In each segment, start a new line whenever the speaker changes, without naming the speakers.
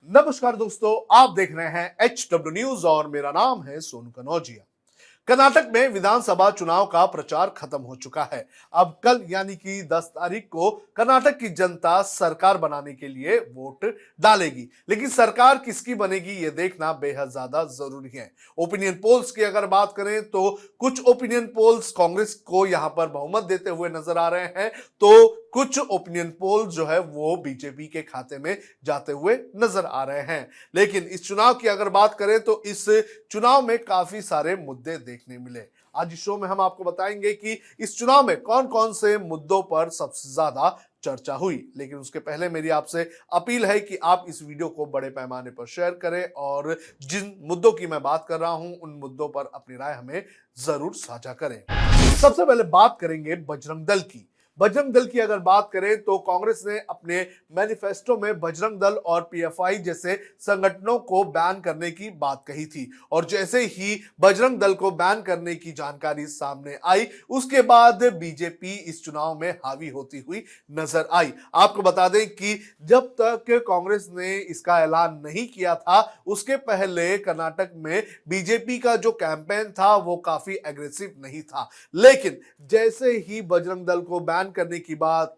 नमस्कार दोस्तों, आप देख रहे हैं HW न्यूज और मेरा नाम है सोनू कनौजिया। कर्नाटक में विधानसभा चुनाव का प्रचार खत्म हो चुका है। अब कल यानी कि 10 तारीख को कर्नाटक की जनता सरकार बनाने के लिए वोट डालेगी, लेकिन सरकार किसकी बनेगी ये देखना बेहद ज्यादा जरूरी है। ओपिनियन पोल्स की अगर बात करें तो कुछ ओपिनियन पोल्स कांग्रेस को यहां पर बहुमत देते हुए नजर आ रहे हैं, तो कुछ ओपिनियन पोल्स जो है वो बीजेपी के खाते में जाते हुए नजर आ रहे हैं। लेकिन इस चुनाव की अगर बात करें तो इस चुनाव में काफी सारे मुद्दे देखने मिले। आज इस शो में हम आपको बताएंगे कि इस चुनाव में कौन कौन से मुद्दों पर सबसे ज्यादा चर्चा हुई। लेकिन उसके पहले मेरी आपसे अपील है कि आप इस वीडियो को बड़े पैमाने पर शेयर करें और जिन मुद्दों की मैं बात कर रहा हूं उन मुद्दों पर अपनी राय हमें जरूर साझा करें। सबसे पहले बात करेंगे बजरंग दल की। बजरंग दल की अगर बात करें तो कांग्रेस ने अपने मैनिफेस्टो में बजरंग दल और पीएफआई जैसे संगठनों को बैन करने की बात कही थी, और जैसे ही बजरंग दल को बैन करने की जानकारी सामने आई उसके बाद बीजेपी इस चुनाव में हावी होती हुई नजर आई। आपको बता दें कि जब तक कांग्रेस ने इसका ऐलान नहीं किया था उसके पहले कर्नाटक में बीजेपी का जो कैंपेन था वो काफी एग्रेसिव नहीं था, लेकिन जैसे ही बजरंग दल को बैन करने की बात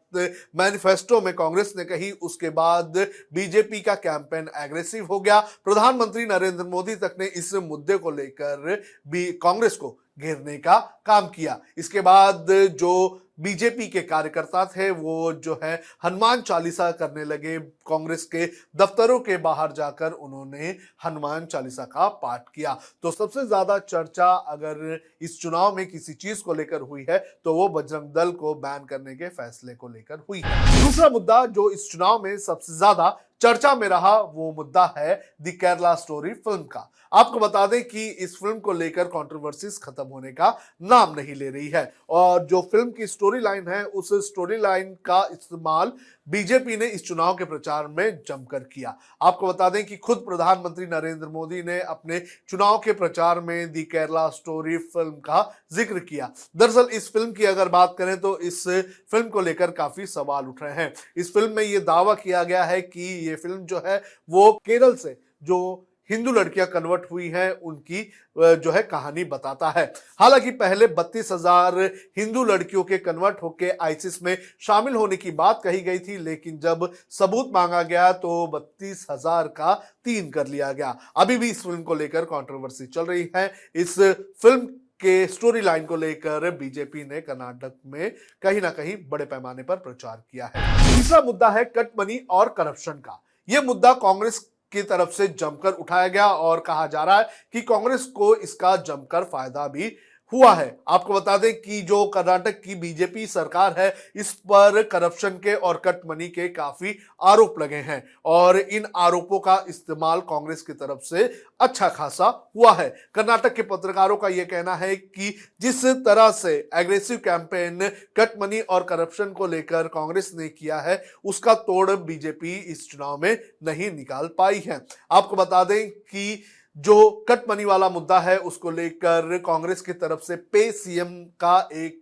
मैनिफेस्टो में कांग्रेस ने कही उसके बाद बीजेपी का कैंपेन एग्रेसिव हो गया। प्रधानमंत्री नरेंद्र मोदी तक ने इस मुद्दे को लेकर भी कांग्रेस को घेरने का काम किया। इसके बाद जो बीजेपी के कार्यकर्ता थे वो जो है हनुमान चालीसा करने लगे। कांग्रेस के दफ्तरों के बाहर जाकर उन्होंने हनुमान चालीसा का पाठ किया। तो सबसे ज्यादा चर्चा अगर इस चुनाव में किसी चीज को लेकर हुई है तो वो बजरंग दल को बैन करने के फैसले को लेकर हुई है। दूसरा मुद्दा जो इस चुनाव में सबसे ज्यादा चर्चा में रहा वो मुद्दा है द केरला स्टोरी फिल्म का। आपको बता दें कि इस फिल्म को लेकर कंट्रोवर्सीज खत्म होने का नाम नहीं ले रही है, और जो फिल्म की स्टोरी लाइन है उस स्टोरी लाइन का इस्तेमाल बीजेपी ने इस चुनाव के प्रचार में जमकर किया। आपको बता दें कि खुद प्रधानमंत्री नरेंद्र मोदी ने अपने चुनाव के प्रचार में द केरला स्टोरी फिल्म का जिक्र किया। दरअसल इस फिल्म की अगर बात करें तो इस फिल्म को लेकर काफी सवाल उठ रहे हैं। इस फिल्म में यह दावा किया गया है कि ये फिल्म जो है वो केरल से जो हिंदू लड़कियां कन्वर्ट हुई हैं उनकी जो है कहानी बताता है। हालांकि पहले 32,000 हिंदू लड़कियों के कन्वर्ट होकर आईसिस में शामिल होने की बात कही गई थी, लेकिन जब सबूत मांगा गया तो 32,000 का 3 कर लिया गया। अभी भी इस फिल्म को लेकर कंट्रोवर्सी चल रही है। इस फिल्म के स्टोरी लाइन को लेकर बीजेपी ने कर्नाटक में कहीं ना कहीं बड़े पैमाने पर प्रचार किया है। तीसरा मुद्दा है कट मनी और करप्शन का। यह मुद्दा कांग्रेस की तरफ से जमकर उठाया गया और कहा जा रहा है कि कांग्रेस को इसका जमकर फायदा भी हुआ है। आपको बता दें कि जो कर्नाटक की बीजेपी सरकार है इस पर करप्शन के और कट मनी के काफी आरोप लगे हैं, और इन आरोपों का इस्तेमाल कांग्रेस की तरफ से अच्छा खासा हुआ है। कर्नाटक के पत्रकारों का यह कहना है कि जिस तरह से एग्रेसिव कैंपेन कट मनी और करप्शन को लेकर कांग्रेस ने किया है उसका तोड़ बीजेपी इस चुनाव में नहीं निकाल पाई है। आपको बता दें कि जो कट मनी वाला मुद्दा है उसको लेकर कांग्रेस की तरफ से पे सीएम का एक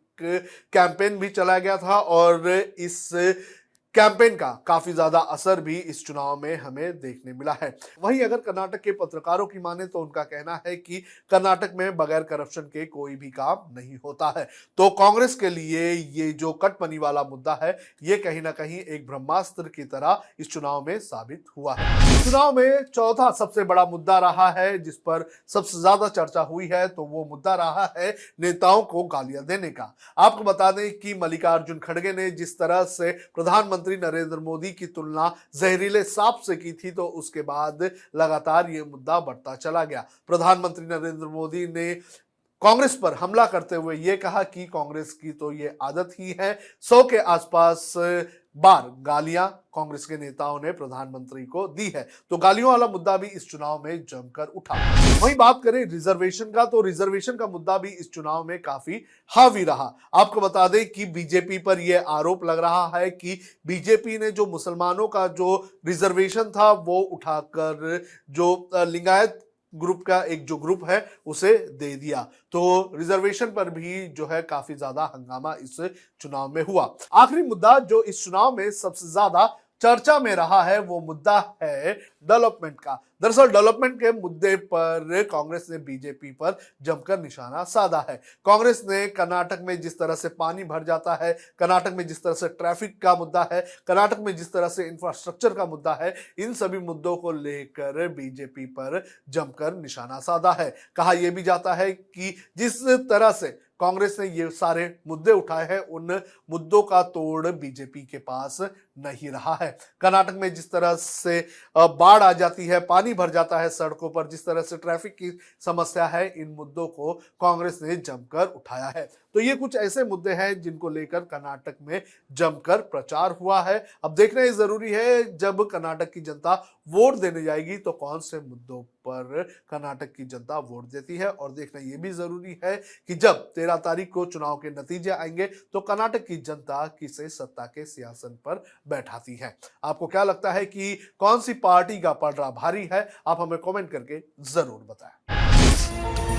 कैंपेन भी चलाया गया था, और इस कैंपेन का काफी ज्यादा असर भी इस चुनाव में हमें देखने मिला है। वहीं अगर कर्नाटक के पत्रकारों की माने तो उनका कहना है कि कर्नाटक में बगैर करप्शन के कोई भी काम नहीं होता है। तो कांग्रेस के लिए ये जो कट मनी वाला मुद्दा है ये कहीं ना कहीं एक ब्रह्मास्त्र की तरह इस चुनाव में साबित हुआ है। इस चुनाव में चौथा सबसे बड़ा मुद्दा रहा है जिस पर सबसे ज्यादा चर्चा हुई है, तो वो मुद्दा रहा है नेताओं को गालियां देने का। आपको बता दें कि मल्लिकार्जुन खड़गे ने जिस तरह से प्रधानमंत्री नरेंद्र मोदी की तुलना जहरीले सांप से की थी, तो उसके बाद लगातार ये मुद्दा बढ़ता चला गया। प्रधानमंत्री नरेंद्र मोदी ने कांग्रेस पर हमला करते हुए यह कहा कि कांग्रेस की तो ये आदत ही है, 100 के आसपास बार गालियां कांग्रेस के नेताओं ने प्रधानमंत्री को दी है। तो गालियों वाला मुद्दा भी इस चुनाव में जमकर उठा। वहीं बात करें रिजर्वेशन का, तो रिजर्वेशन का मुद्दा भी इस चुनाव में काफी हावी रहा। आपको बता दें कि बीजेपी पर यह आरोप लग रहा है कि बीजेपी ने जो मुसलमानों का जो रिजर्वेशन था वो उठाकर जो लिंगायत ग्रुप का एक जो ग्रुप है उसे दे दिया। तो रिजर्वेशन पर भी जो है काफी ज्यादा हंगामा इस चुनाव में हुआ। आखिरी मुद्दा जो इस चुनाव में सबसे ज्यादा चर्चा में रहा है वो मुद्दा है डेवलपमेंट का। दरअसल डेवलपमेंट के मुद्दे पर कांग्रेस ने बीजेपी पर जमकर निशाना साधा है। कांग्रेस ने कर्नाटक में जिस तरह से पानी भर जाता है, कर्नाटक में जिस तरह से ट्रैफिक का मुद्दा है, कर्नाटक में जिस तरह से इंफ्रास्ट्रक्चर का मुद्दा है, इन सभी मुद्दों को लेकर बीजेपी पर जमकर निशाना साधा है। कहा यह भी जाता है कि जिस तरह से कांग्रेस ने ये सारे मुद्दे उठाए हैं, उन मुद्दों का तोड़ बीजेपी के पास नहीं रहा है। कर्नाटक में जिस तरह से बाढ़ आ जाती है, पानी भर जाता है सड़कों पर, जिस तरह से ट्रैफिक की समस्या है, इन मुद्दों को कांग्रेस ने जमकर उठाया है। तो ये कुछ ऐसे मुद्दे हैं जिनको लेकर कर्नाटक में जमकर प्रचार हुआ है। अब देखना ये जरूरी है, जब कर्नाटक की जनता वोट देने जाएगी तो कौन से मुद्दों पर कर्नाटक की जनता वोट देती है। और देखना ये भी जरूरी है कि जब 13 तारीख को चुनाव के नतीजे आएंगे तो कर्नाटक की जनता किसे सत्ता के सिंहासन पर बैठाती है। आपको क्या लगता है कि कौन सी पार्टी का पलड़ा भारी है? आप हमें कमेंट करके जरूर बताएं।